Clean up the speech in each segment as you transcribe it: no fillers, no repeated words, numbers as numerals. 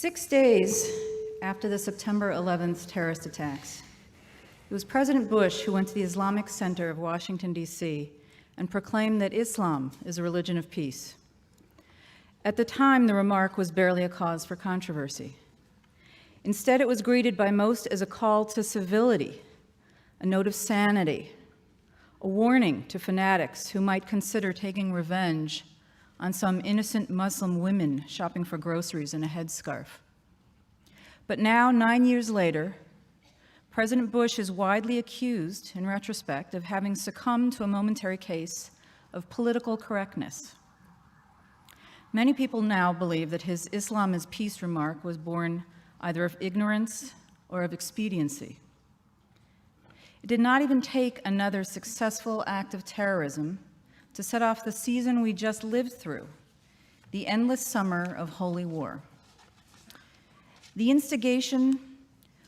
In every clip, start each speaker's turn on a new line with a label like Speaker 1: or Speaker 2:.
Speaker 1: 6 days after the September 11th terrorist attacks, it was President Bush who went to the Islamic Center of Washington, D.C., and proclaimed that Islam is a religion of peace. At the time, the remark was barely a cause for controversy. Instead, it was greeted by most as a call to civility, a note of sanity, a warning to fanatics who might consider taking revenge on some innocent Muslim women shopping for groceries in a headscarf. But now, 9 years later, President Bush is widely accused, in retrospect, of having succumbed to a momentary case of political correctness. Many people now believe that his Islam is peace remark was born either of ignorance or of expediency. It did not even take another successful act of terrorism to set off the season we just lived through, the endless summer of holy war. The instigation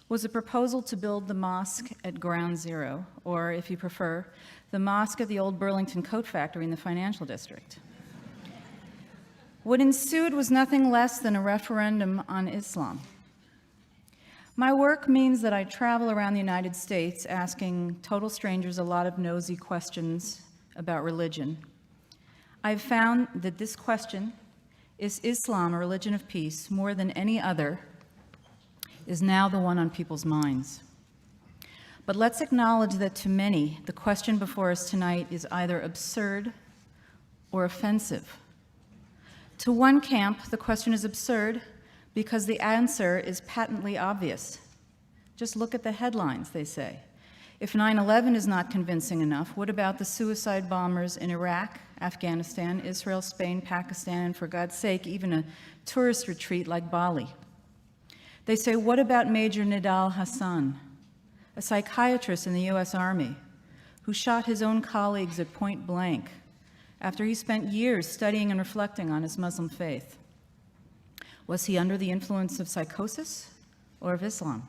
Speaker 1: was a proposal to build the mosque at Ground Zero, or, if you prefer, the mosque at the old Burlington Coat Factory in the financial district. What ensued was nothing less than a referendum on Islam. My work means that I travel around the United States asking total strangers a lot of nosy questions about religion. I've found that this question, is Islam a religion of peace, more than any other, is now the one on people's minds. But let's acknowledge that to many, the question before us tonight is either absurd or offensive. To one camp, the question is absurd because the answer is patently obvious. Just look at the headlines, they say. If 9/11 is not convincing enough, what about the suicide bombers in Iraq, Afghanistan, Israel, Spain, Pakistan, and for God's sake, even a tourist retreat like Bali? They say, what about Major Nidal Hassan, a psychiatrist in the US Army who shot his own colleagues at point blank after he spent years studying and reflecting on his Muslim faith? Was he under the influence of psychosis or of Islam?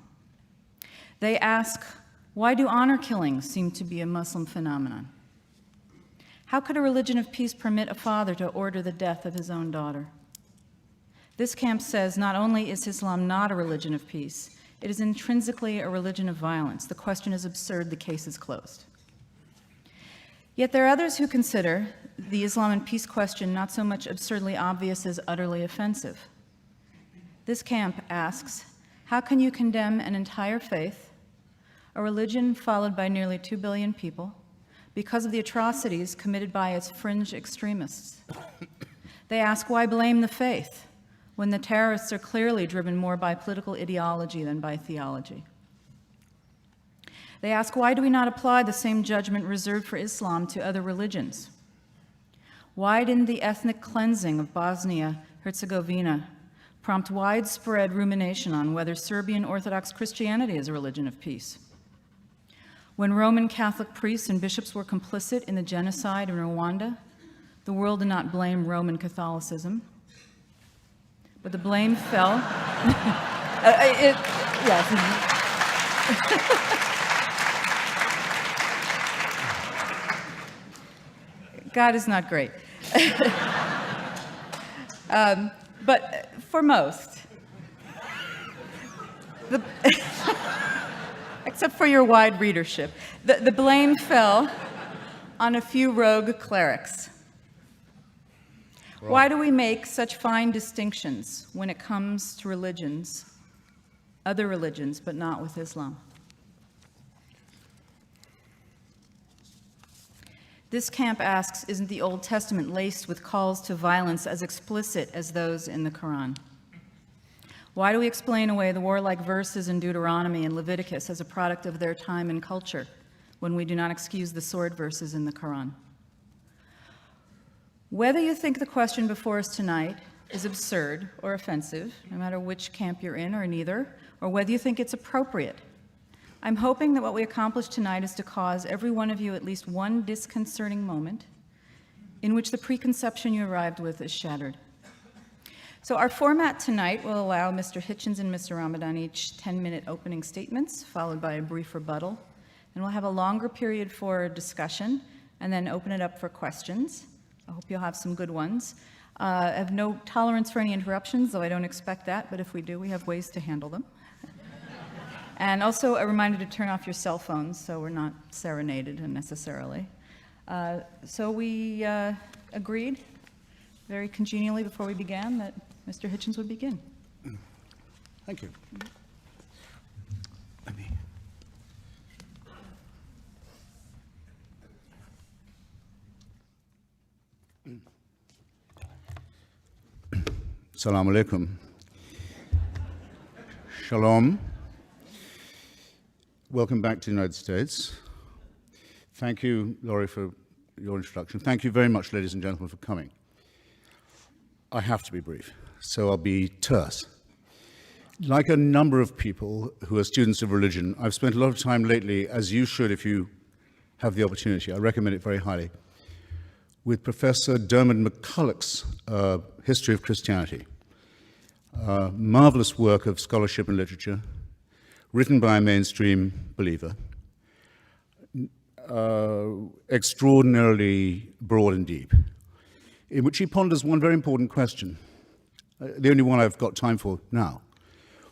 Speaker 1: They ask, why do honor killings seem to be a Muslim phenomenon? How could a religion of peace permit a father to order the death of his own daughter? This camp says not only is Islam not a religion of peace, it is intrinsically a religion of violence. The question is absurd, the case is closed. Yet there are others who consider the Islam and peace question not so much absurdly obvious as utterly offensive. This camp asks, how can you condemn an entire faith, a religion followed by nearly 2 billion people, because of the atrocities committed by its fringe extremists? They ask, why blame the faith when the terrorists are clearly driven more by political ideology than by theology? They ask, why do we not apply the same judgment reserved for Islam to other religions? Why didn't the ethnic cleansing of Bosnia-Herzegovina prompt widespread rumination on whether Serbian Orthodox Christianity is a religion of peace? When Roman Catholic priests and bishops were complicit in the genocide in Rwanda, the world did not blame Roman Catholicism, but the blame fell. God is not great. But for most, except for your wide readership, the blame fell on a few rogue clerics. Why do we make such fine distinctions when it comes to religions, other religions, but not with Islam? This camp asks, isn't the Old Testament laced with calls to violence as explicit as those in the Quran? Why do we explain away the warlike verses in Deuteronomy and Leviticus as a product of their time and culture when we do not excuse the sword verses in the Quran? Whether you think the question before us tonight is absurd or offensive, no matter which camp you're in or neither, or whether you think it's appropriate, I'm hoping that what we accomplish tonight is to cause every one of you at least one disconcerting moment in which the preconception you arrived with is shattered. So our format tonight will allow Mr. Hitchens and Mr. Ramadan each 10-minute opening statements, followed by a brief rebuttal. And we'll have a longer period for discussion, and then open it up for questions. I hope you'll have some good ones. I have no tolerance for any interruptions, though I don't expect that, but if we do, we have ways to handle them. And also a reminder to turn off your cell phones so we're not serenaded unnecessarily. So we agreed very congenially before we began that Mr. Hitchens would begin.
Speaker 2: Thank you. Assalamu alaikum. Shalom. Welcome back to the United States. Thank you, Laurie, for your introduction. Thank you very much, ladies and gentlemen, for coming. I have to be brief, so I'll be terse. Like a number of people who are students of religion, I've spent a lot of time lately, as you should if you have the opportunity, I recommend it very highly, with Professor Dermot McCulloch's History of Christianity. Marvelous work of scholarship and literature, written by a mainstream believer, extraordinarily broad and deep, in which he ponders one very important question, the only one I've got time for now.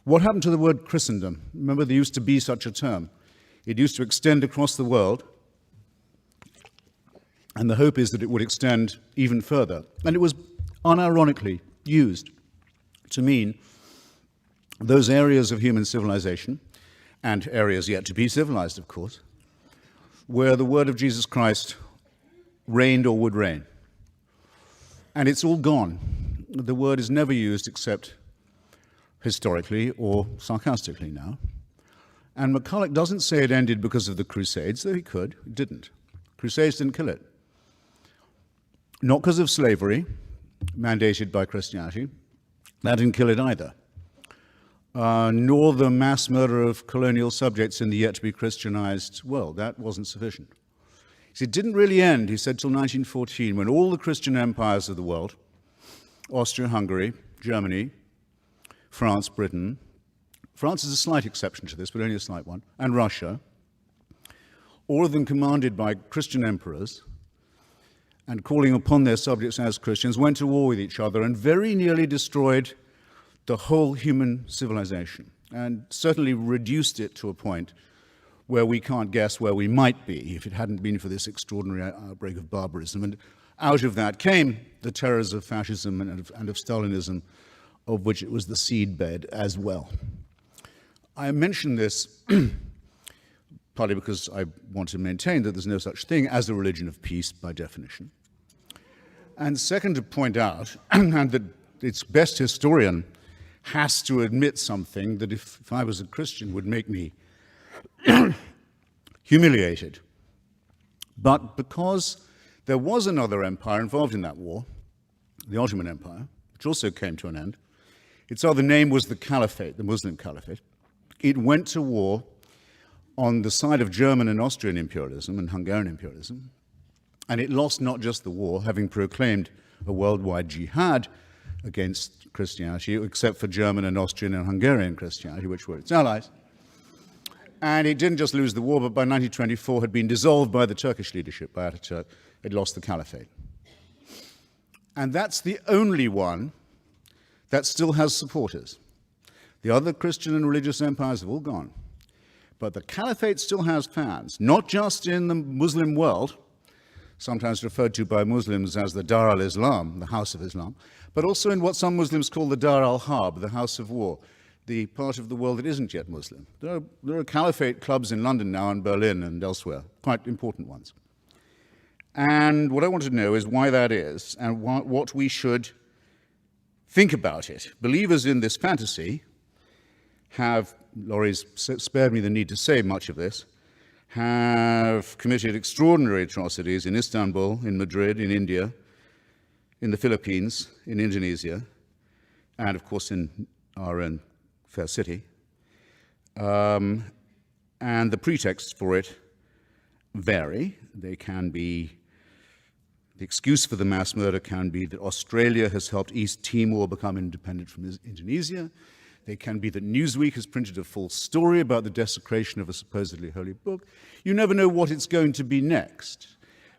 Speaker 2: What happened to the word Christendom? Remember, there used to be such a term. It used to extend across the world, and the hope is that it would extend even further. And it was unironically used to mean those areas of human civilization, and areas yet to be civilized, of course, where the word of Jesus Christ reigned or would reign. And it's all gone. The word is never used except historically or sarcastically now. And McCulloch doesn't say it ended because of the Crusades, though he could. It didn't. Crusades didn't kill it. Not because of slavery, mandated by Christianity. That didn't kill it either. Nor the mass murder of colonial subjects in the yet-to-be Christianized world. That wasn't sufficient. It didn't really end, he said, till 1914, when all the Christian empires of the world, Austria-Hungary, Germany, France, Britain, France is a slight exception to this, but only a slight one, and Russia, all of them commanded by Christian emperors, and calling upon their subjects as Christians, went to war with each other and very nearly destroyed the whole human civilization, and certainly reduced it to a point where we can't guess where we might be if it hadn't been for this extraordinary outbreak of barbarism. And out of that came the terrors of fascism and of Stalinism, of which it was the seedbed as well. I mention this partly because I want to maintain that there's no such thing as a religion of peace by definition. And second, to point out, and that its best historian has to admit something that if I was a Christian would make me humiliated. But because there was another empire involved in that war, the Ottoman Empire, which also came to an end, its other name was the Caliphate, the Muslim Caliphate. It went to war on the side of German and Austrian imperialism and Hungarian imperialism, and it lost not just the war, having proclaimed a worldwide jihad against Christianity, except for German and Austrian and Hungarian Christianity, which were its allies. And it didn't just lose the war, but by 1924 had been dissolved by the Turkish leadership, by Ataturk. It lost the Caliphate. And that's the only one that still has supporters. The other Christian and religious empires have all gone. But the Caliphate still has fans, not just in the Muslim world, sometimes referred to by Muslims as the Dar al-Islam, the House of Islam, but also in what some Muslims call the Dar al-Harb, the House of War, the part of the world that isn't yet Muslim. There are Caliphate clubs in London now and Berlin and elsewhere, quite important ones. And what I want to know is why that is and what we should think about it. Believers in this fantasy have, Laurie's spared me the need to say much of this, have committed extraordinary atrocities in Istanbul, in Madrid, in India, in the Philippines, in Indonesia, and of course in our own fair city. And the pretexts for it vary. They can be, the excuse for the mass murder can be that Australia has helped East Timor become independent from Indonesia. They can be that Newsweek has printed a false story about the desecration of a supposedly holy book. You never know what it's going to be next.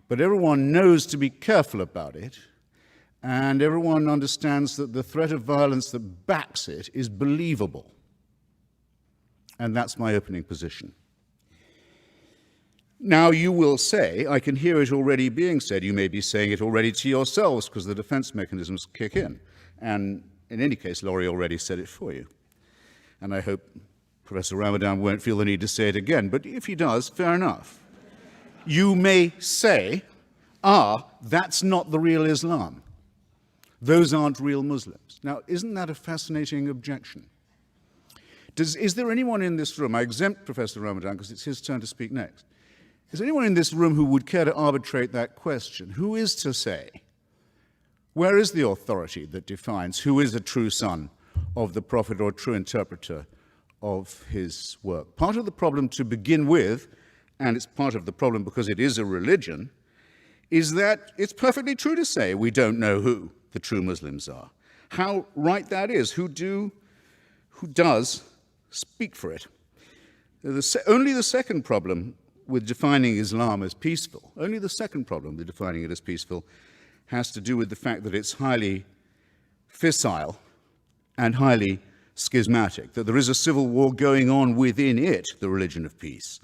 Speaker 2: But everyone knows to be careful about it. and everyone understands that the threat of violence that backs it is believable. And that's my opening position. Now, you will say, I can hear it already being said, you may be saying it already to yourselves because the defense mechanisms kick in. And in any case, Laurie already said it for you. And I hope Professor Ramadan won't feel the need to say it again, but if he does, fair enough. You may say, that's not the real Islam. Those aren't real Muslims. Now, isn't that a fascinating objection? Is there anyone in this room, I exempt Professor Ramadan because it's his turn to speak next. Is there anyone in this room who would care to arbitrate that question? Who is to say, where is the authority that defines who is a true son of the prophet or true interpreter of his work? Part of the problem to begin with, and it's part of the problem because it is a religion, is that it's perfectly true to say we don't know who the true Muslims are. How right that is, who does speak for it. Only the second problem with defining Islam as peaceful, only the second problem with defining it as peaceful has to do with the fact that it's highly fissile and highly schismatic, that there is a civil war going on within it, the religion of peace.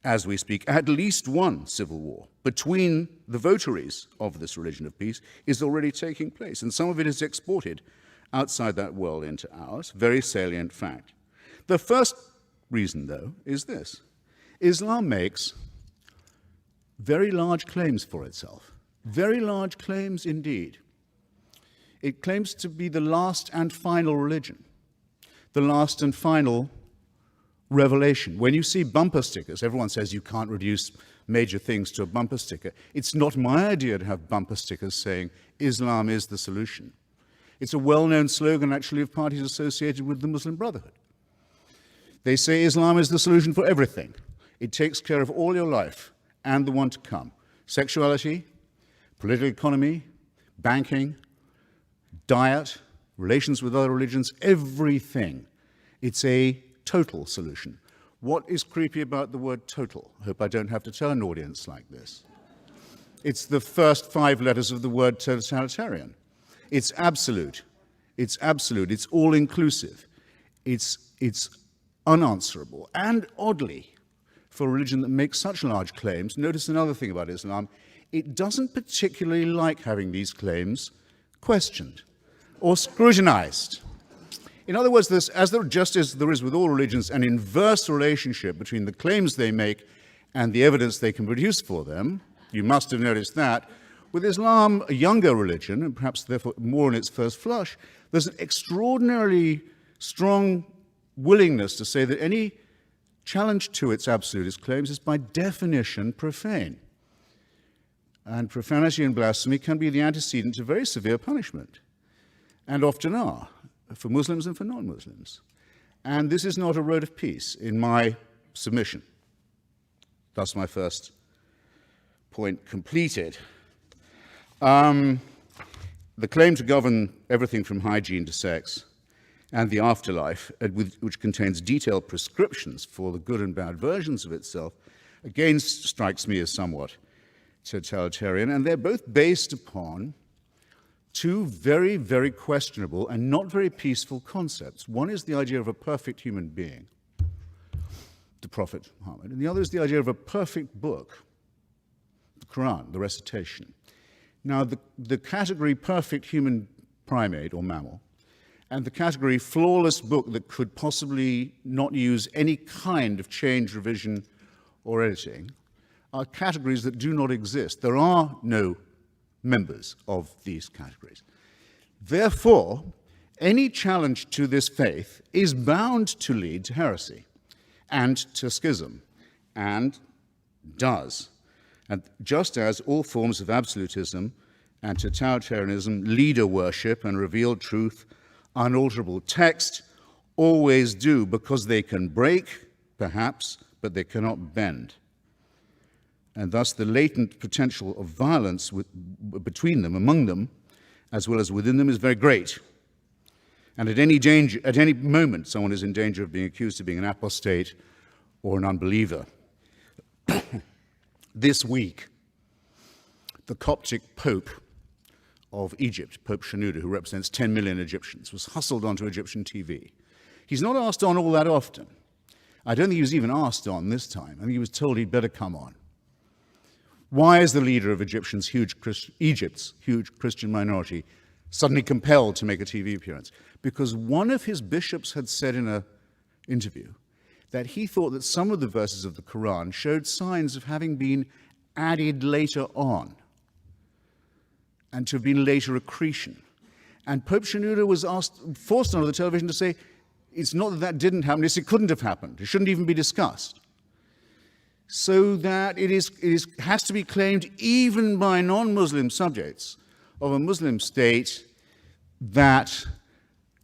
Speaker 2: As we speak, at least one civil war between the votaries of this religion of peace is already taking place, and some of it is exported outside that world into ours, very salient fact. The first reason, though, is this. Islam makes very large claims for itself, very large claims indeed. It claims to be the last and final religion, the last and final revelation. When you see bumper stickers, everyone says you can't reduce major things to a bumper sticker. It's not my idea to have bumper stickers saying Islam is the solution. It's a well-known slogan, actually, of parties associated with the Muslim Brotherhood. They say Islam is the solution for everything. It takes care of all your life and the one to come. Sexuality, political economy, banking, diet, relations with other religions, everything. It's a total solution. What is creepy about the word total? I hope I don't have to tell an audience like this. It's the first 5 letters of the word totalitarian. It's absolute. It's absolute. It's all-inclusive. It's unanswerable. And oddly, for a religion that makes such large claims, notice another thing about Islam, it doesn't particularly like having these claims questioned or scrutinized. In other words, just as there is with all religions an inverse relationship between the claims they make and the evidence they can produce for them, you must have noticed that, with Islam, a younger religion, and perhaps therefore more in its first flush, there's an extraordinarily strong willingness to say that any challenge to its absolutist claims is by definition profane. And profanity and blasphemy can be the antecedent to very severe punishment, and often are, for Muslims and for non-Muslims. And this is not a road of peace in my submission. That's my first point completed. The claim to govern everything from hygiene to sex and the afterlife, which contains detailed prescriptions for the good and bad versions of itself, again strikes me as somewhat totalitarian, and they're both based upon 2 very, very questionable and not very peaceful concepts. One is the idea of a perfect human being, the Prophet Muhammad, and the other is the idea of a perfect book, the Quran, the recitation. Now, the category perfect human primate or mammal and the category flawless book that could possibly not use any kind of change, revision, or editing are categories that do not exist. There are no members of these categories. Therefore, any challenge to this faith is bound to lead to heresy and to schism, and does. And just as all forms of absolutism and totalitarianism, leader worship and revealed truth, unalterable text, always do, because they can break, perhaps, but they cannot bend. And thus the latent potential of violence between them, among them, as well as within them, is very great. And at any moment, someone is in danger of being accused of being an apostate or an unbeliever. This week, the Coptic Pope of Egypt, Pope Shenouda, who represents 10 million Egyptians, was hustled onto Egyptian TV. He's not asked on all that often. I don't think he was even asked on this time. I think he was told he'd better come on. Why is the leader of Egypt's huge Christian minority suddenly compelled to make a TV appearance? Because one of his bishops had said in an interview that he thought that some of the verses of the Quran showed signs of having been added later on and to have been later accretion. And Pope Shenouda was forced onto the television to say, it's not that that didn't happen, it's it couldn't have happened. It shouldn't even be discussed. So that it has to be claimed even by non-Muslim subjects of a Muslim state that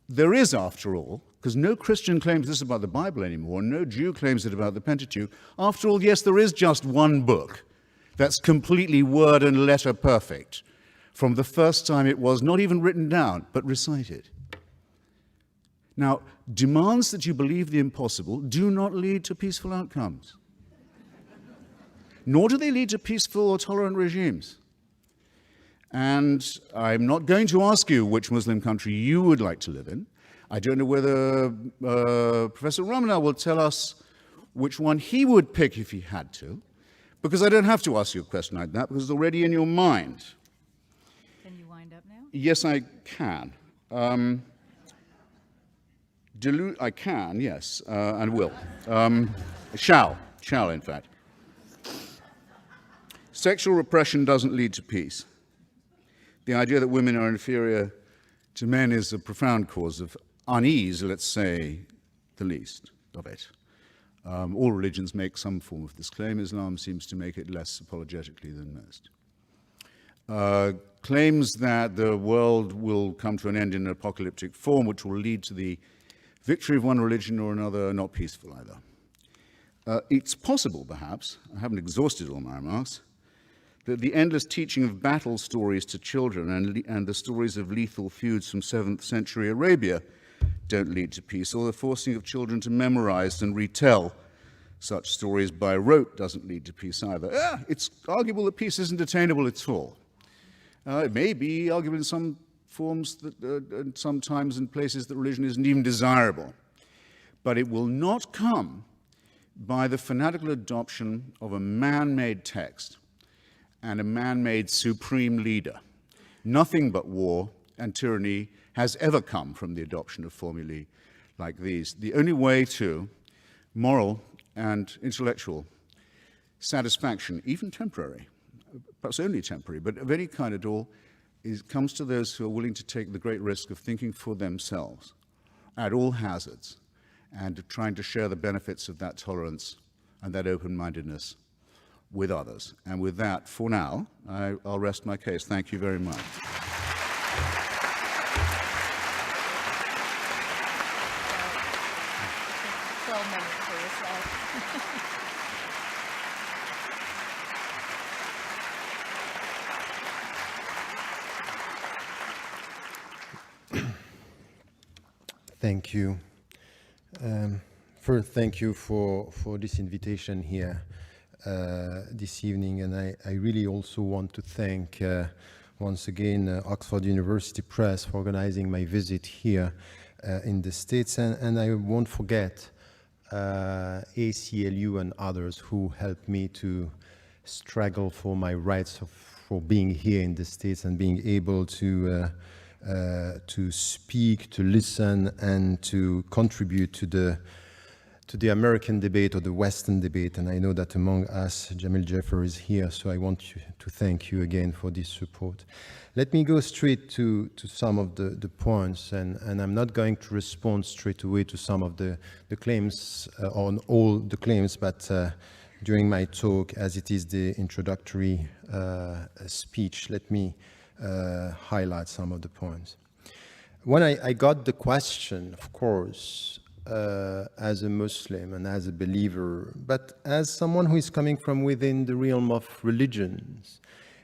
Speaker 2: there is, after all, because no Christian claims this about the Bible anymore, no Jew claims it about the Pentateuch. After all, yes, there is just one book that's completely word and letter perfect from the first time it was not even written down, but recited. Now, demands that you believe the impossible do not lead to peaceful outcomes. Nor do they lead to peaceful or tolerant regimes. And I'm not going to ask you which Muslim country you would like to live in. I don't know whether Professor Ramadan will tell us which one he would pick if he had to, because I don't have to ask you a question like that, because it's already in your mind.
Speaker 1: Can you wind up now?
Speaker 2: Yes, I can. I can, yes, and will. Shall, in fact. Sexual repression doesn't lead to peace. The idea that women are inferior to men is a profound cause of unease, let's say the least of it. All religions make some form of this claim. Islam seems to make it less apologetically than most. Claims that the world will come to an end in an apocalyptic form, which will lead to the victory of one religion or another, are not peaceful either. It's possible, perhaps, I haven't exhausted all my remarks, that the endless teaching of battle stories to children and the stories of lethal feuds from 7th century Arabia don't lead to peace, or the forcing of children to memorize and retell such stories by rote doesn't lead to peace either. It's arguable that peace isn't attainable at all. It may be arguable in some forms, that sometimes in places that religion isn't even desirable, but it will not come by the fanatical adoption of a man-made text and a man-made supreme leader. Nothing but war and tyranny has ever come from the adoption of formulae like these. The only way to moral and intellectual satisfaction, even temporary, perhaps only temporary, but of any kind at all, comes to those who are willing to take the great risk of thinking for themselves at all hazards and trying to share the benefits of that tolerance and that open-mindedness with others. And with that, for now, I'll rest my case. Thank you very much.
Speaker 3: Thank you. First, thank you for this invitation here this evening, and I really also want to thank once again Oxford University Press for organizing my visit here in the States, and I won't forget ACLU and others who helped me to struggle for my rights for being here in the States and being able to speak, to listen, and to contribute to the American debate or the Western debate. And I know that among us, Jamil Jaffer is here, so I want to thank you again for this support. Let me go straight to some of the points, and I'm not going to respond straight away to some of the claims, on all the claims, but during my talk, as it is the introductory speech, let me highlight some of the points. When I got the question, of course, as a Muslim and as a believer, but as someone who is coming from within the realm of religions,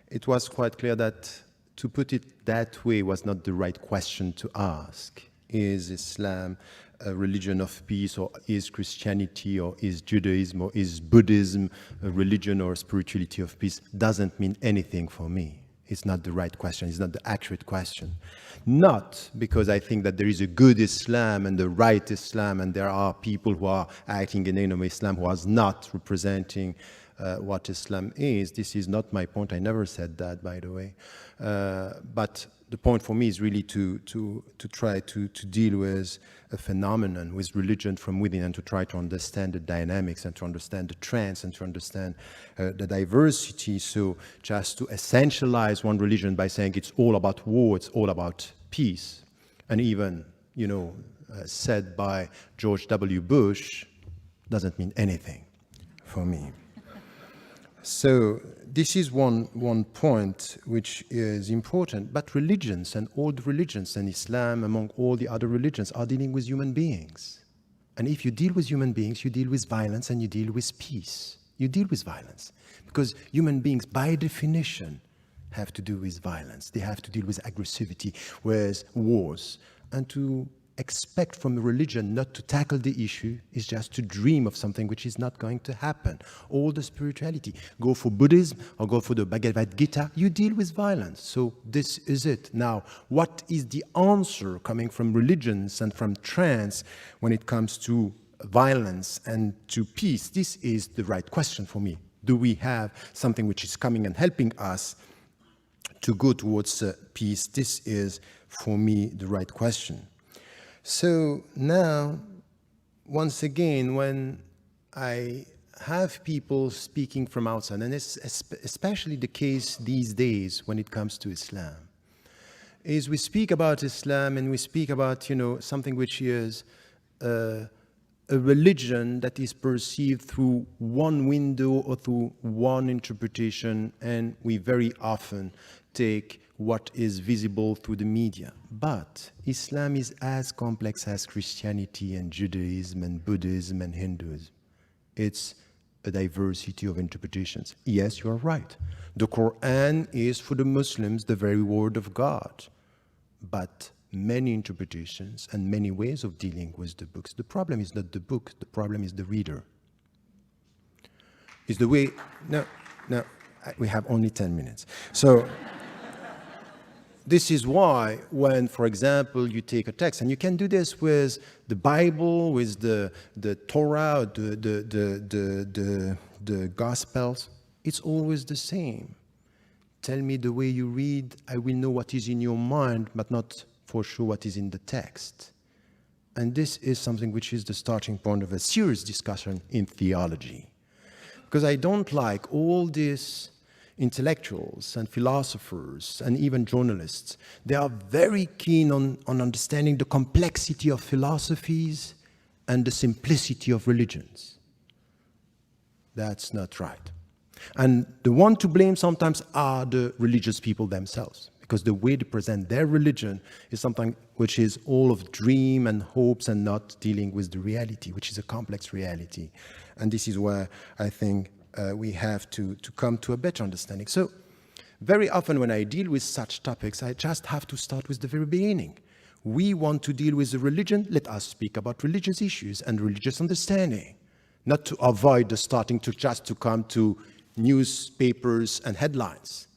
Speaker 3: it was quite clear that to put it that way was not the right question to ask. Is Islam a religion of peace, or is Christianity, or is Judaism, or is Buddhism a religion or a spirituality of peace? Doesn't mean anything for me. It's not the right question. It's not the accurate question. Not because I think that there is a good Islam and the right Islam, and there are people who are acting in the name of Islam who are not representing what Islam is. This is not my point. I never said that, by the way. But the point for me is really to try to deal with a phenomenon, with religion from within, and to try to understand the dynamics and to understand the trends and to understand the diversity. So just to essentialize one religion by saying it's all about war, it's all about peace, and even, said by George W. Bush, doesn't mean anything for me. So this is one point which is important. But religions, and all the religions, and Islam among all the other religions, are dealing with human beings. And if you deal with human beings, you deal with violence and you deal with peace. You deal with violence. Because human beings, by definition, have to do with violence. They have to deal with aggressivity, with wars. And to expect from the religion not to tackle the issue is just to dream of something which is not going to happen. All the spirituality, go for Buddhism or go for the Bhagavad Gita, you deal with violence. So this is it. Now, what is the answer coming from religions and from trends when it comes to violence and to peace? This is the right question for me. Do we have something which is coming and helping us to go towards peace? This is, for me, the right question. So now, once again, when I have people speaking from outside, and it's especially the case these days when it comes to Islam, is we speak about Islam and we speak about, something which is a religion that is perceived through one window or through one interpretation, and we very often take what is visible through the media. But Islam is as complex as Christianity and Judaism and Buddhism and Hinduism. It's a diversity of interpretations. Yes, you are right. The Quran is for the Muslims the very word of God. But many interpretations and many ways of dealing with the books. The problem is not the book, the problem is the reader. Is the way, no, we have only 10 minutes. So, this is why when, for example, you take a text, and you can do this with the Bible, with the Torah, the Gospels, it's always the same. Tell me the way you read, I will know what is in your mind, but not for sure what is in the text. And this is something which is the starting point of a serious discussion in theology. Because I don't like all these intellectuals and philosophers and even journalists. They are very keen on understanding the complexity of philosophies and the simplicity of religions. That's not right. And the one to blame sometimes are the religious people themselves, because the way they present their religion is something which is all of dream and hopes and not dealing with the reality, which is a complex reality. And this is where I think we have to come to a better understanding. So very often when I deal with such topics, I just have to start with the very beginning. We want to deal with the religion, let us speak about religious issues and religious understanding, not to avoid the starting to just to come to newspapers and headlines.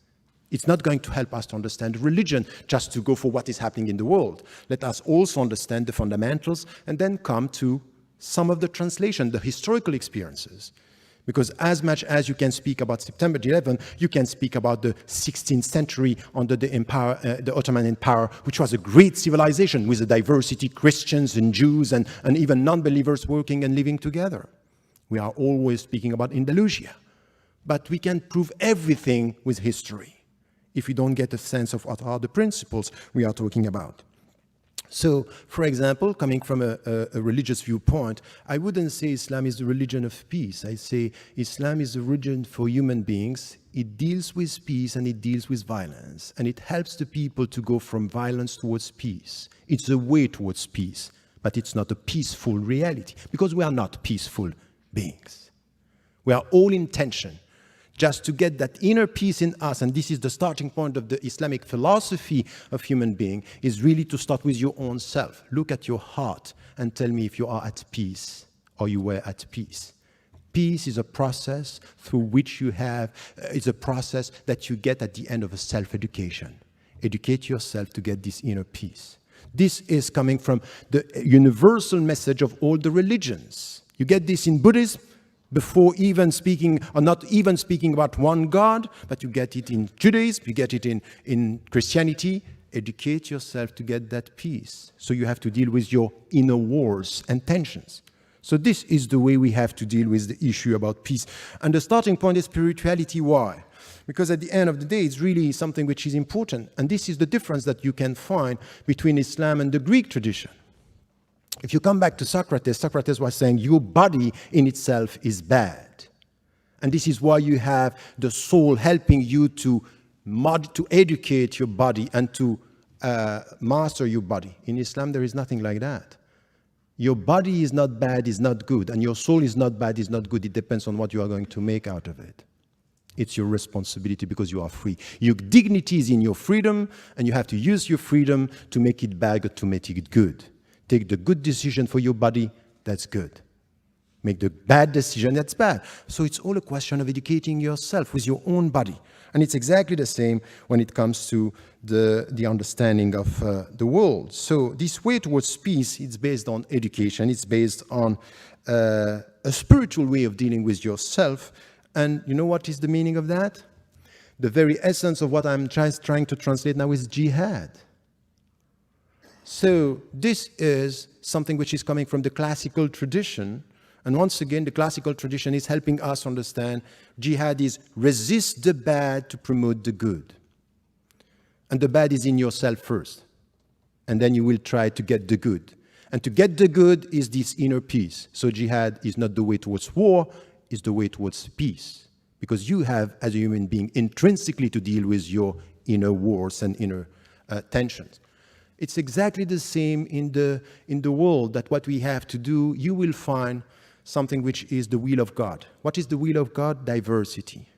Speaker 3: It's not going to help us to understand religion just to go for what is happening in the world. Let us also understand the fundamentals and then come to some of the translation, the historical experiences. Because as much as you can speak about September 11, you can speak about the 16th century under the empire, the Ottoman Empire, which was a great civilization with a diversity, Christians and Jews and even non-believers working and living together. We are always speaking about Andalusia. But we can prove everything with history if we don't get a sense of what are the principles we are talking about. So, for example, coming from a religious viewpoint, I wouldn't say Islam is the religion of peace. I say Islam is a religion for human beings. It deals with peace and it deals with violence. And it helps the people to go from violence towards peace. It's a way towards peace, but it's not a peaceful reality, because we are not peaceful beings. We are all in tension. Just to get that inner peace in us, and this is the starting point of the Islamic philosophy of human being, is really to start with your own self. Look at your heart and tell me if you are at peace or you were at peace. Peace is a process through which you have, is a process that you get at the end of a self-education. Educate yourself to get this inner peace. This is coming from the universal message of all the religions. You get this in Buddhism, before even speaking, or not even speaking about one God, but you get it in Judaism, you get it in Christianity. Educate yourself to get that peace. So you have to deal with your inner wars and tensions. So this is the way we have to deal with the issue about peace. And the starting point is spirituality. Why? Because at the end of the day, it's really something which is important. And this is the difference that you can find between Islam and the Greek tradition. If you come back to Socrates, Socrates was saying your body in itself is bad. And this is why you have the soul helping you to educate your body and to master your body. In Islam, there is nothing like that. Your body is not bad, is not good, and your soul is not bad, is not good. It depends on what you are going to make out of it. It's your responsibility because you are free. Your dignity is in your freedom, and you have to use your freedom to make it bad or to make it good. Take the good decision for your body, that's good. Make the bad decision, that's bad. So it's all a question of educating yourself with your own body. And it's exactly the same when it comes to the understanding of the world. So this way towards peace, it's based on education. It's based on a spiritual way of dealing with yourself. And you know what is the meaning of that? The very essence of what I'm trying to translate now is jihad. So this is something which is coming from the classical tradition. And once again, the classical tradition is helping us understand jihad is resist the bad to promote the good. And the bad is in yourself first. And then you will try to get the good. And to get the good is this inner peace. So jihad is not the way towards war, it's the way towards peace. Because you have, as a human being, intrinsically to deal with your inner wars and inner tensions. It's exactly the same in the world, that what we have to do, you will find something which is the will of God. What is the will of God? Diversity.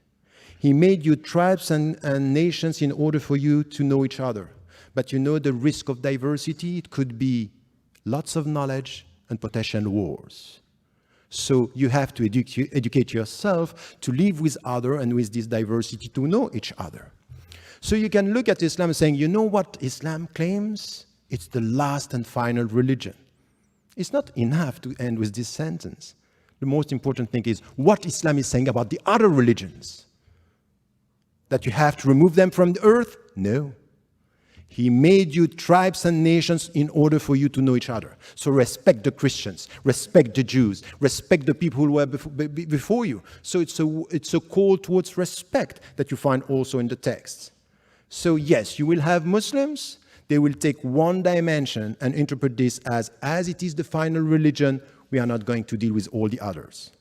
Speaker 3: He made you tribes and nations in order for you to know each other. But you know the risk of diversity? It could be lots of knowledge and potential wars. So you have to educate yourself to live with others and with this diversity to know each other. So you can look at Islam saying, you know what Islam claims? It's the last and final religion. It's not enough to end with this sentence. The most important thing is what Islam is saying about the other religions. That you have to remove them from the earth? No. He made you tribes and nations in order for you to know each other. So respect the Christians, respect the Jews, respect the people who were before you. So it's a call towards respect that you find also in the texts. So yes, you will have Muslims. They will take one dimension and interpret this as it is the final religion, we are not going to deal with all the others.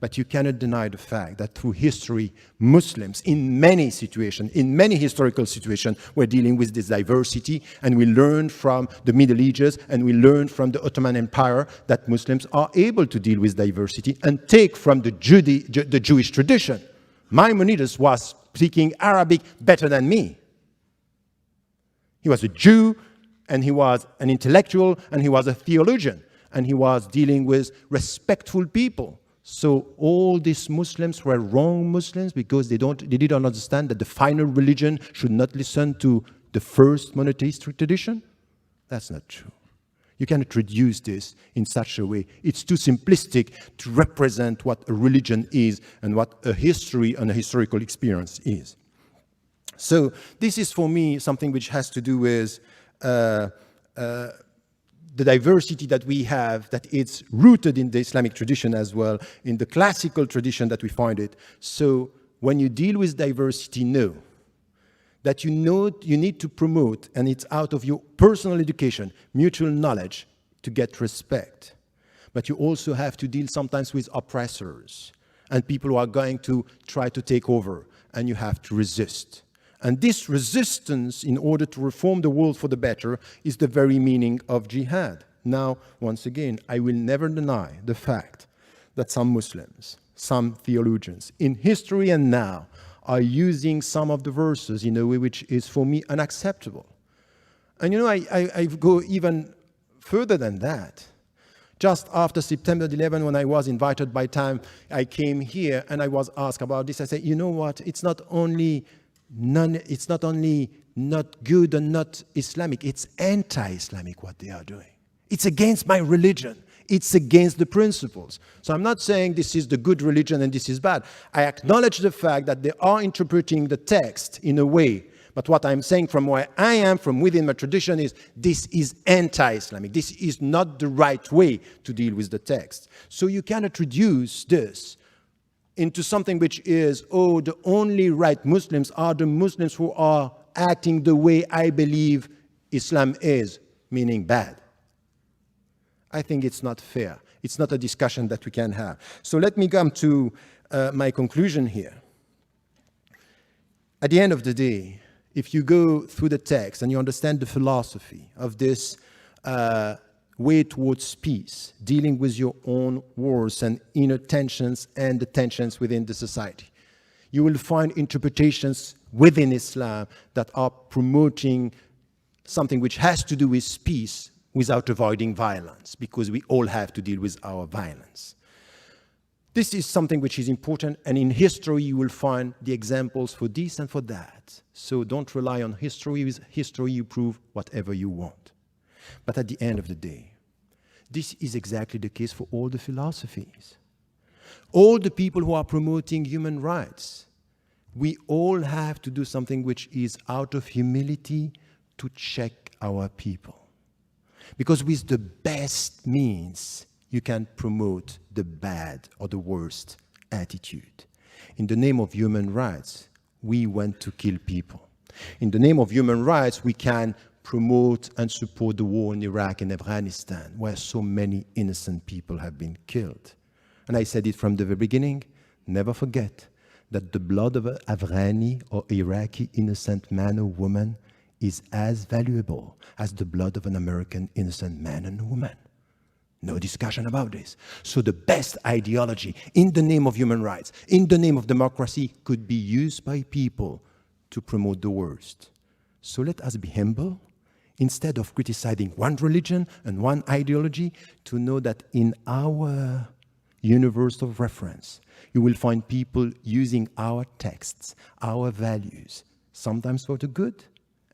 Speaker 3: But you cannot deny the fact that through history, Muslims in many situations, in many historical situations, were dealing with this diversity, and we learned from the Middle Ages and we learned from the Ottoman Empire that Muslims are able to deal with diversity and take from the Jewish tradition. Maimonides was speaking Arabic better than me. He was a Jew, and he was an intellectual, and he was a theologian, and he was dealing with respectful people. So all these Muslims were wrong Muslims because they didn't understand that the final religion should not listen to the first monotheistic tradition. That's not true. You cannot reduce this in such a way. It's too simplistic to represent what a religion is and what a history and a historical experience is. So this is for me something which has to do with the diversity that we have, that it's rooted in the Islamic tradition as well, in the classical tradition that we find it. So when you deal with diversity, know that you need to promote, and it's out of your personal education, mutual knowledge to get respect. But you also have to deal sometimes with oppressors and people who are going to try to take over, and you have to resist. And this resistance, in order to reform the world for the better, is the very meaning of jihad. Now, once again, I will never deny the fact that some Muslims, some theologians, in history and now, are using some of the verses in a way which is, for me, unacceptable. And you know, I go even further than that. Just after September 11, when I was invited by Time, I came here and I was asked about this. I said, you know what? It's not only not good and not Islamic, it's anti-Islamic what they are doing. It's against my religion. It's against the principles. So I'm not saying this is the good religion and this is bad. I acknowledge the fact that they are interpreting the text in a way. But what I'm saying from where I am, from within my tradition, is this is anti-Islamic. This is not the right way to deal with the text. So you cannot reduce this into something which is, oh, the only right Muslims are the Muslims who are acting the way I believe Islam is, meaning bad. I think it's not fair. It's not a discussion that we can have. So let me come to my conclusion here. At the end of the day, if you go through the text and you understand the philosophy of this way towards peace, dealing with your own wars and inner tensions and the tensions within the society, you will find interpretations within Islam that are promoting something which has to do with peace without avoiding violence, because we all have to deal with our violence. This is something which is important, and in history you will find the examples for this and for that. So don't rely on history. With history you prove whatever you want. But at the end of the day, this is exactly the case for all the philosophies. All the people who are promoting human rights, we all have to do something which is out of humility to check our people. Because with the best means, you can promote the bad or the worst attitude. In the name of human rights, we want to kill people. In the name of human rights, we can promote and support the war in Iraq and Afghanistan, where so many innocent people have been killed. And I said it from the very beginning, never forget that the blood of an Afghani or Iraqi innocent man or woman is as valuable as the blood of an American innocent man and woman. No discussion about this. So the best ideology in the name of human rights, in the name of democracy, could be used by people to promote the worst. So let us be humble, instead of criticizing one religion and one ideology, to know that in our universe of reference, you will find people using our texts, our values, sometimes for the good,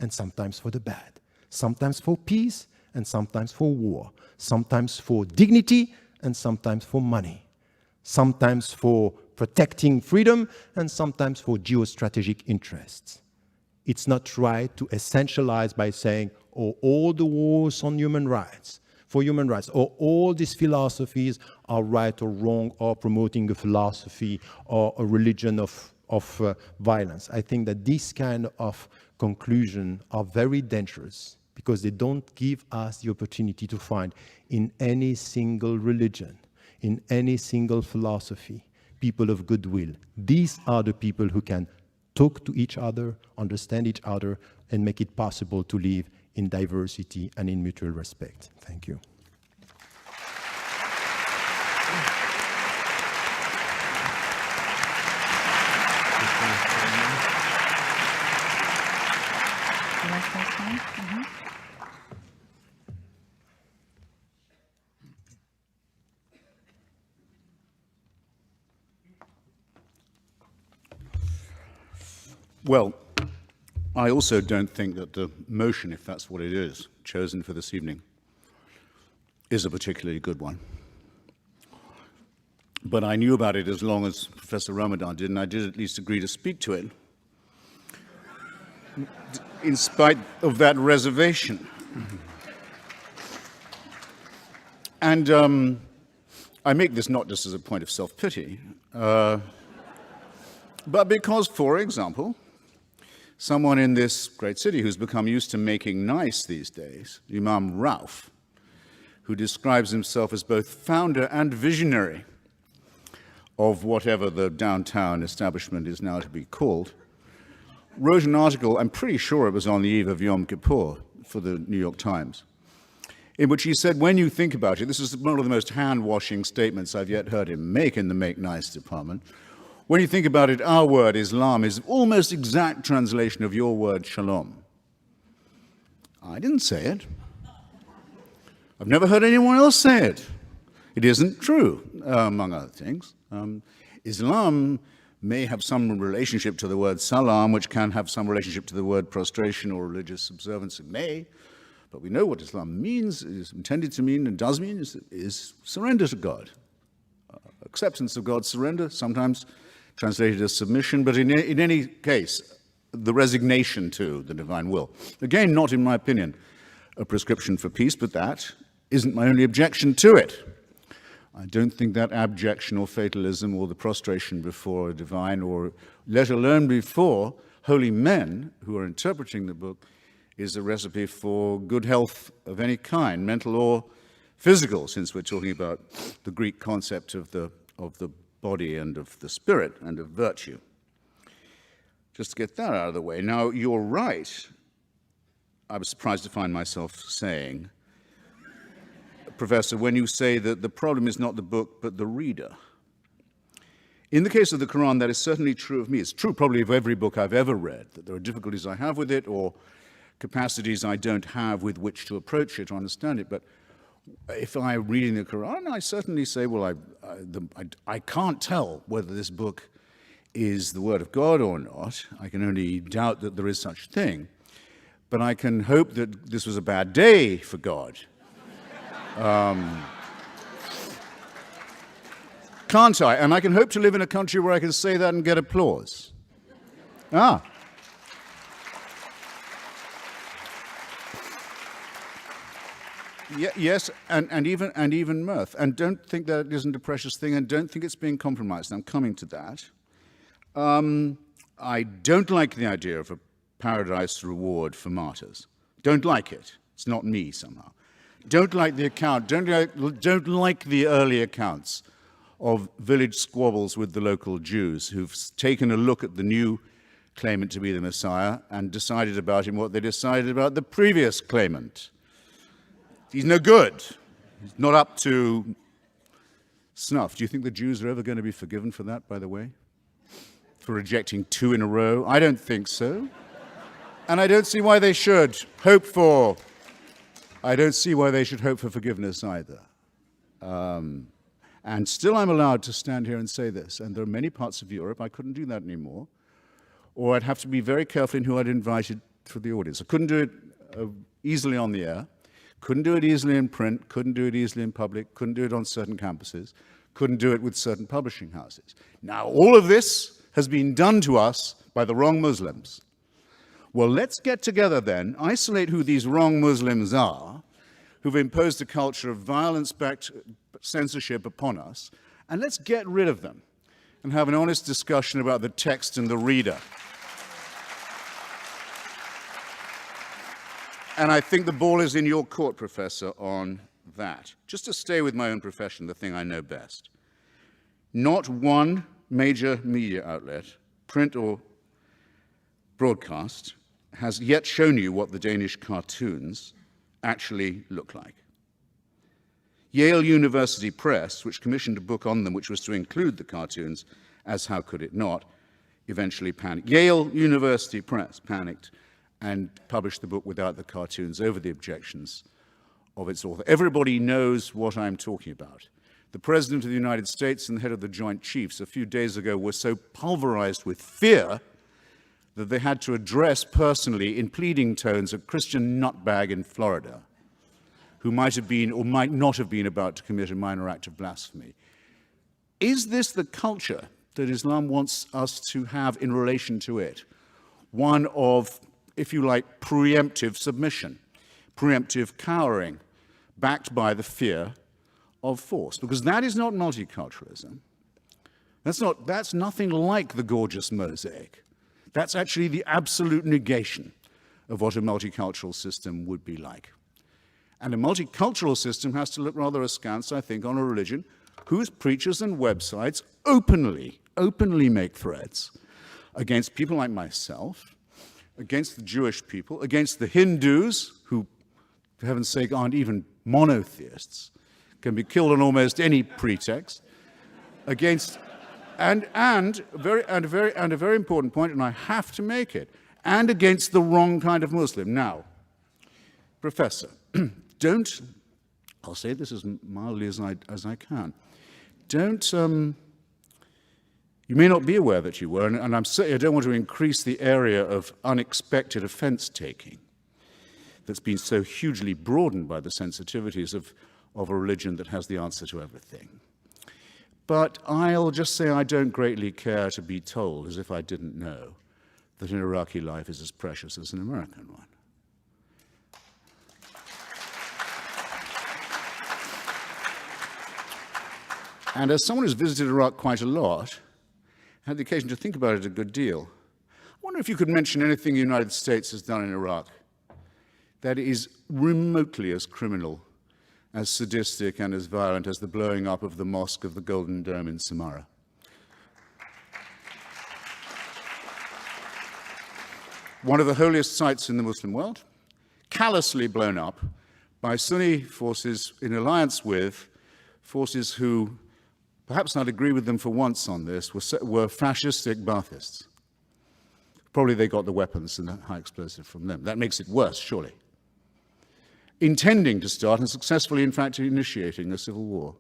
Speaker 3: and sometimes for the bad, sometimes for peace and sometimes for war, sometimes for dignity and sometimes for money, sometimes for protecting freedom and sometimes for geostrategic interests. It's not right to essentialize by saying, oh, all the wars on human rights, for human rights, or all these philosophies are right or wrong, or promoting a philosophy or a religion of violence. I think that this kind of conclusion are very dangerous because they don't give us the opportunity to find in any single religion, in any single philosophy, people of goodwill. These are the people who can talk to each other, understand each other, and make it possible to live in diversity and in mutual respect. Thank you.
Speaker 2: Well, I also don't think that the motion, if that's what it is, chosen for this evening, is a particularly good one. But I knew about it as long as Professor Ramadan did, and I did at least agree to speak to it, in spite of that reservation. And I make this not just as a point of self-pity, but because, for example, someone in this great city who's become used to making nice these days, Imam Rauf, who describes himself as both founder and visionary of whatever the downtown establishment is now to be called, wrote an article, I'm pretty sure it was on the eve of Yom Kippur, for the New York Times, in which he said, when you think about it, this is one of the most hand-washing statements I've yet heard him make in the Make Nice department. When you think about it, our word, Islam, is almost exact translation of your word, shalom. I didn't say it. I've never heard anyone else say it. It isn't true, among other things. Islam may have some relationship to the word salam, which can have some relationship to the word prostration or religious observance. It may, but we know what Islam means, is intended to mean, and does mean, is surrender to God. Acceptance of God's surrender, sometimes translated as submission, but in any case, the resignation to the divine will. Again, not, in my opinion, a prescription for peace, but that isn't my only objection to it. I don't think that abjection or fatalism or the prostration before a divine, or let alone before holy men who are interpreting the book, is a recipe for good health of any kind, mental or physical, since we're talking about the Greek concept of the body and of the spirit and of virtue. Just to get that out of the way. Now, you're right. I was surprised to find myself saying, Professor, when you say that the problem is not the book, but the reader. In the case of the Quran, that is certainly true of me. It's true probably of every book I've ever read, that there are difficulties I have with it or capacities I don't have with which to approach it or understand it. But if I'm reading the Quran, I certainly say, well, I can't tell whether this book is the word of God or not. I can only doubt that there is such a thing. But I can hope that this was a bad day for God. Can't I? And I can hope to live in a country where I can say that and get applause. Yes, and even mirth. And don't think that it isn't a precious thing, and don't think it's being compromised. I'm coming to that. I don't like the idea of a paradise reward for martyrs. Don't like it. It's not me somehow. Don't like the account. Don't like the early accounts of village squabbles with the local Jews who've taken a look at the new claimant to be the Messiah and decided about him what they decided about the previous claimant. He's no good. He's not up to snuff. Do you think the Jews are ever going to be forgiven for that, by the way? For rejecting 2 in a row? I don't think so. And I don't see why they should hope for forgiveness either. And still I'm allowed to stand here and say this, and there are many parts of Europe I couldn't do that anymore, or I'd have to be very careful in who I'd invited for the audience. I couldn't do it easily on the air, couldn't do it easily in print, couldn't do it easily in public, couldn't do it on certain campuses, couldn't do it with certain publishing houses. Now, all of this has been done to us by the wrong Muslims. Well, let's get together then, isolate who these wrong Muslims are, who've imposed a culture of violence-backed censorship upon us, and let's get rid of them and have an honest discussion about the text and the reader. And I think the ball is in your court, Professor, on that. Just to stay with my own profession, the thing I know best. Not one major media outlet, print or broadcast, has yet shown you what the Danish cartoons actually look like. Yale University Press, which commissioned a book on them which was to include the cartoons, as how could it not, eventually panicked. Yale University Press panicked and published the book without the cartoons over the objections of its author. Everybody knows what I'm talking about. The President of the United States and the head of the Joint Chiefs a few days ago were so pulverized with fear that they had to address personally in pleading tones a Christian nutbag in Florida who might have been or might not have been about to commit a minor act of blasphemy. Is this the culture that Islam wants us to have in relation to it? One of, if you like, preemptive submission, preemptive cowering, backed by the fear of force, because that is not multiculturalism. That's nothing like the gorgeous mosaic. That's actually the absolute negation of what a multicultural system would be like. And a multicultural system has to look rather askance, I think, on a religion whose preachers and websites openly make threats against people like myself, against the Jewish people, against the Hindus, who, for heaven's sake, aren't even monotheists, can be killed on almost any pretext, against, and a very important point, and I have to make it, and against the wrong kind of Muslim. Now, Professor, don't I'll say this as mildly as I can. Don't, you may not be aware that you were, and I'm certainly, I don't want to increase the area of unexpected offense-taking that's been so hugely broadened by the sensitivities of a religion that has the answer to everything. But I'll just say I don't greatly care to be told, as if I didn't know, that an Iraqi life is as precious as an American one. And as someone who's visited Iraq quite a lot, had the occasion to think about it a good deal, I wonder if you could mention anything the United States has done in Iraq that is remotely as criminal, as sadistic, and as violent as the blowing up of the Mosque of the Golden Dome in Samarra. One of the holiest sites in the Muslim world, callously blown up by Sunni forces in alliance with forces who, perhaps I'd agree with them for once on this, were fascistic Baathists. Probably they got the weapons and the high explosive from them. That makes it worse, surely. Intending to start and successfully, in fact, initiating a civil war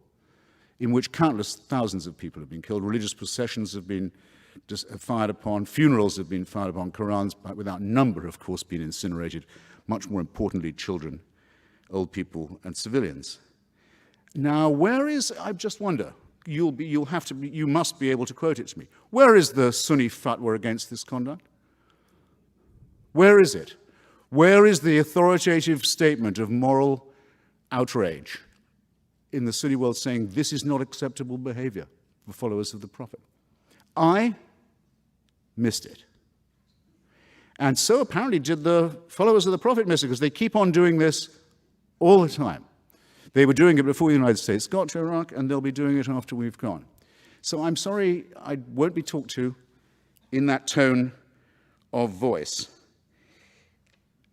Speaker 2: in which countless thousands of people have been killed, religious processions have been fired upon, funerals have been fired upon, Qurans, without number, of course, been incinerated, much more importantly, children, old people, and civilians. Now, where is, I just wonder, you must be able to quote it to me. Where is the Sunni fatwa against this conduct? Where is it? Where is the authoritative statement of moral outrage in the Sunni world saying this is not acceptable behavior for followers of the Prophet? I missed it. And so apparently did the followers of the Prophet miss it, because they keep on doing this all the time. They were doing it before the United States got to Iraq, and they'll be doing it after we've gone. So I'm sorry I won't be talked to in that tone of voice.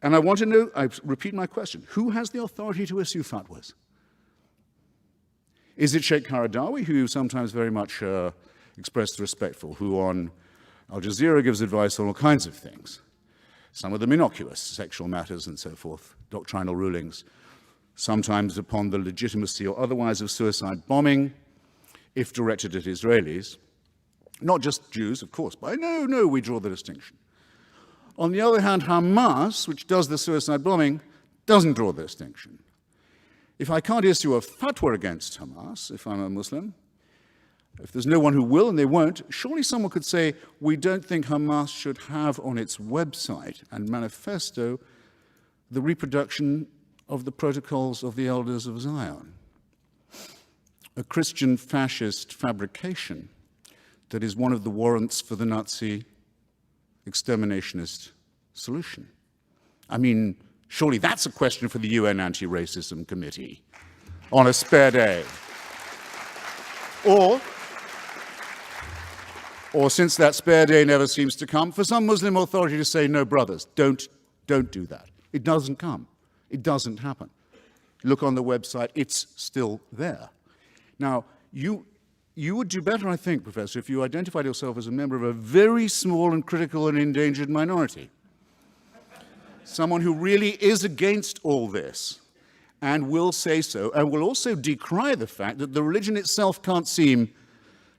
Speaker 2: And I want to know, I repeat my question, who has the authority to issue fatwas? Is it Sheikh Qaradawi, who sometimes very much expressed respect for, who on Al Jazeera gives advice on all kinds of things, some of them innocuous, sexual matters and so forth, doctrinal rulings, sometimes upon the legitimacy or otherwise of suicide bombing, if directed at Israelis, not just Jews, of course, but no, we draw the distinction. On the other hand, Hamas, which does the suicide bombing, doesn't draw the distinction. If I can't issue a fatwa against Hamas, if I'm a Muslim, if there's no one who will, and they won't, surely someone could say, we don't think Hamas should have on its website and manifesto the reproduction of the protocols of the elders of Zion, a Christian fascist fabrication that is one of the warrants for the Nazi exterminationist solution. I mean, surely that's a question for the UN Anti-Racism Committee on a spare day. Or since that spare day never seems to come, for some Muslim authority to say, no, brothers, don't do that. It doesn't come. It doesn't happen. Look on the website, it's still there. Now, you would do better, I think, Professor, if you identified yourself as a member of a very small and critical and endangered minority. Someone who really is against all this and will say so, and will also decry the fact that the religion itself can't seem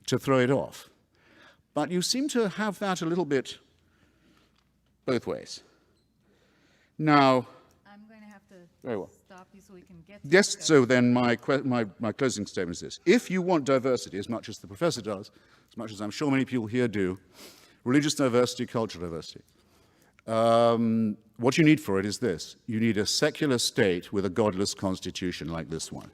Speaker 2: to throw it off. But you seem to have that a little bit both ways. Now,
Speaker 1: I'm going to have to
Speaker 2: very well.
Speaker 1: stop you so we can get to
Speaker 2: Yes,
Speaker 1: it.
Speaker 2: so then my closing statement is this. If you want diversity as much as the professor does, as much as I'm sure many people here do, religious diversity, cultural diversity, what you need for it is this. You need a secular state with a godless constitution like this one.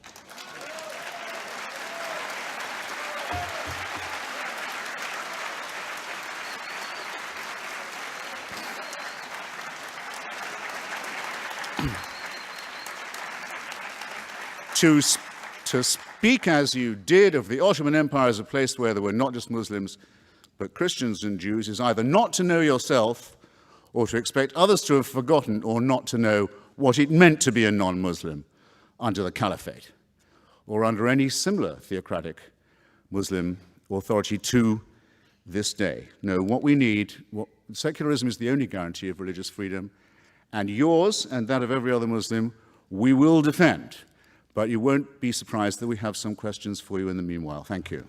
Speaker 2: To speak as you did of the Ottoman Empire as a place where there were not just Muslims, but Christians and Jews, is either not to know yourself, or to expect others to have forgotten, or not to know what it meant to be a non-Muslim under the Caliphate, or under any similar theocratic Muslim authority to this day. No, what we need, secularism is the only guarantee of religious freedom, and yours and that of every other Muslim we will defend. But you won't be surprised that we have some questions for you in the meanwhile. Thank you.